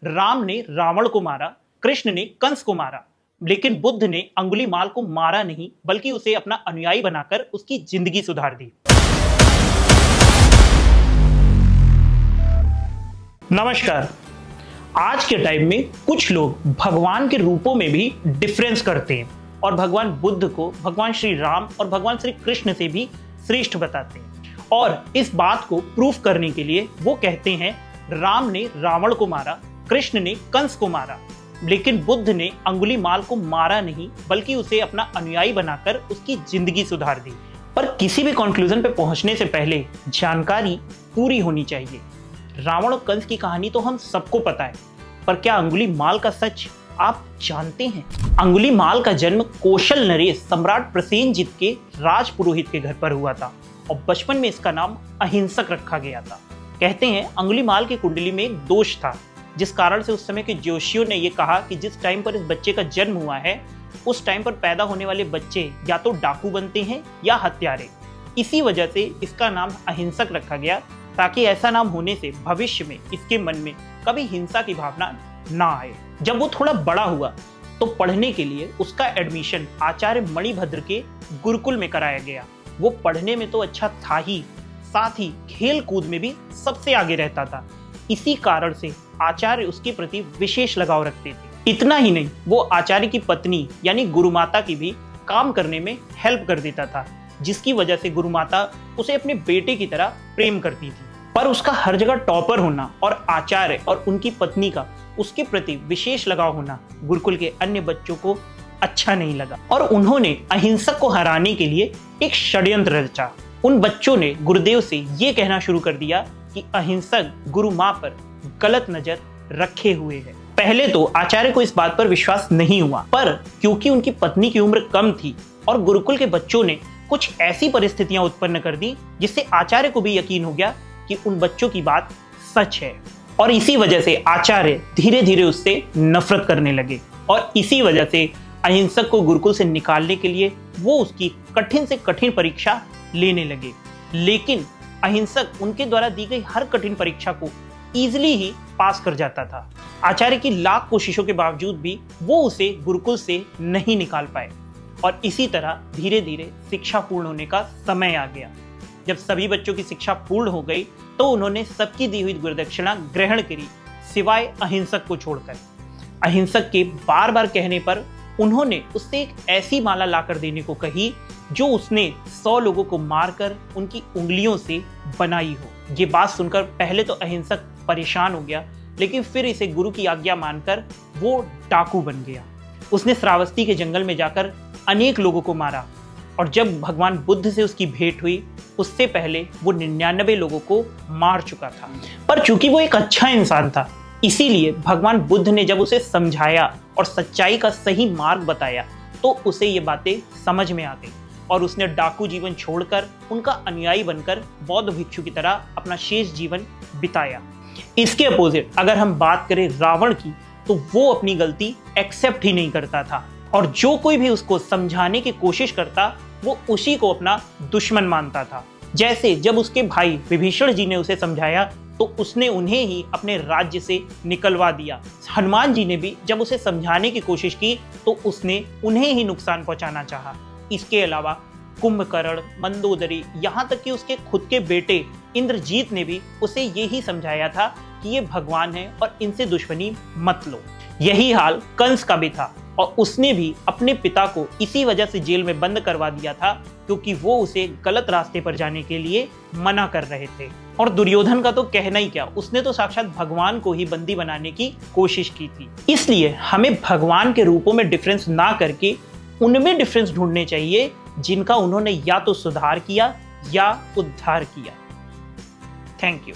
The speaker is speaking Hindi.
राम ने रावण को मारा, कृष्ण ने कंस को मारा, लेकिन बुद्ध ने अंगुलीमाल को मारा नहीं बल्कि उसे अपना अनुयायी बनाकर उसकी जिंदगी सुधार दी। नमस्कार। आज के टाइम में कुछ लोग भगवान के रूपों में भी डिफरेंस करते हैं और भगवान बुद्ध को भगवान श्री राम और भगवान श्री कृष्ण से भी श्रेष्ठ बताते हैं। और इस बात को प्रूफ करने के लिए वो कहते हैं राम ने रावण को मारा, कृष्ण ने कंस को मारा, लेकिन बुद्ध ने अंगुलीमाल को मारा नहीं बल्कि उसे अपना अनुयायी बनाकर उसकी जिंदगी सुधार दी। पर किसी भी कंक्लूजन पे पहुंचने से पहले जानकारी पूरी होनी चाहिए। रावण और कंस की कहानी तो हम सबको पता है, पर क्या अंगुलीमाल का सच आप जानते हैं? अंगुलीमाल का जन्म कौशल नरेश सम्राट प्रसेनजीत के राजपुरोहित के घर पर हुआ था और बचपन में इसका नाम अहिंसक रखा गया था। कहते हैं अंगुलीमाल की कुंडली में एक दोष था, जिस कारण से उस समय के ज्योतिषियों ने यह कहा कि जिस टाइम पर इस बच्चे का जन्म हुआ है उस टाइम पर पैदा होने वाले बच्चे या तो डाकू बनते हैं या हत्यारे। इसी वजह से इसका नाम अहिंसक रखा गया, ताकि ऐसा नाम होने से भविष्य में इसके मन में कभी हिंसा की भावना ना आए। जब वो थोड़ा बड़ा हुआ तो पढ़ने के लिए उसका एडमिशन आचार्य मणिभद्र के गुरुकुल में कराया गया। वो पढ़ने में तो अच्छा था ही, साथ ही खेल कूद में भी सबसे आगे रहता था। इसी कारण से आचार्य उसके प्रति विशेष लगाव रखते थे। इतना ही नहीं, वो आचार्य की पत्नी यानी गुरुमाता की भी काम करने में हेल्प कर देता था, जिसकी वजह से गुरुमाता उसे अपने बेटे की तरह प्रेम करती थी। पर उसका हर जगह टॉपर होना और आचार्य और उनकी पत्नी का उसके प्रति विशेष लगाव होना गुरुकुल के अन्य बच्चों को अच्छा नहीं लगा और उन्होंने अहिंसक को हराने के लिए एक षड्यंत्र रचा। उन बच्चों ने गुरुदेव से ये कहना शुरू कर दिया कि अहिंसक गुरु माँ पर गलत नजर रखे हुए है। पहले तो आचार्य को इस बात पर विश्वास नहीं हुआ, पर क्योंकि उनकी पत्नी की उम्र कम थी और गुरुकुल के बच्चों ने कुछ ऐसी परिस्थितियां उत्पन्न कर दी जिससे आचार्य को भी यकीन हो गया कि उन बच्चों की बात सच है। और इसी वजह से आचार्य धीरे धीरे उससे नफरत करने लगे और इसी वजह से अहिंसक को गुरुकुल से निकालने के लिए वो उसकी कठिन से कठिन परीक्षा लेने लगे। लेकिन अहिंसक उनके द्वारा दी गई हर कठिन परीक्षा को इजीली ही पास कर जाता था। आचार्य की लाख कोशिशों के बावजूद भी वो उसे गुरुकुल से नहीं निकाल पाए और इसी तरह धीरे धीरे शिक्षा पूर्ण होने का समय आ गया। जब सभी बच्चों की शिक्षा पूर्ण हो गई तो उन्होंने सबकी दी हुई गुरुदक्षिणा ग्रहण करी, सिवाय अहिंसक को छोड़कर। अहिंसक के बार बार कहने पर उन्होंने उससे एक ऐसी माला लाकर देने को कही जो उसने 100 लोगों को मारकर उनकी उंगलियों से बनाई हो। ये बात सुनकर पहले तो अहिंसक परेशान हो गया, लेकिन फिर इसे गुरु की आज्ञा मानकर वो डाकू बन गया। उसने श्रावस्ती के जंगल में जाकर अनेक लोगों को मारा और जब भगवान बुद्ध से उसकी भेंट हुई उससे पहले वो 99 लोगों को मार चुका था। पर चूंकि वो एक अच्छा इंसान था, इसीलिए भगवान बुद्ध ने जब उसे समझाया और सच्चाई का सही मार्ग बताया तो उसे ये बातें समझ में आ गई और उसने डाकू जीवन छोड़कर उनका अनुयायी बनकर बौद्ध भिक्षु की तरह अपना शेष जीवन बिताया। इसके अपोजिट अगर हम बात करें रावण की, तो वो अपनी गलती एक्सेप्ट ही नहीं करता था और जो कोई भी उसको समझाने की कोशिश करता वो उसी को अपना दुश्मन मानता था। जैसे जब उसके भाई विभीषण जी ने उसे समझाया तो उसने उन्हें ही अपने राज्य से निकलवा दिया। हनुमान जी ने भी जब उसे समझाने की कोशिश की तो उसने उन्हें ही नुकसान पहुंचाना चाहा। इसके अलावा कुंभकर्ण, मंदोदरी, यहाँ तक कि उसके खुद के बेटे इंद्रजीत ने भी उसे यही समझाया था कि ये भगवान है और इनसे दुश्मनी मत लो। यही हाल कंस का भी था और उसने भी अपने पिता को इसी वजह से जेल में बंद करवा दिया था क्योंकि वो उसे गलत रास्ते पर जाने के लिए मना कर रहे थे। और दुर्योधन का तो कहना ही क्या, उसने तो साक्षात भगवान को ही बंदी बनाने की कोशिश की थी। इसलिए हमें भगवान के रूपों में डिफरेंस ना करके उनमें डिफरेंस ढूंढने चाहिए जिनका उन्होंने या तो सुधार किया या उद्धार किया। Thank you.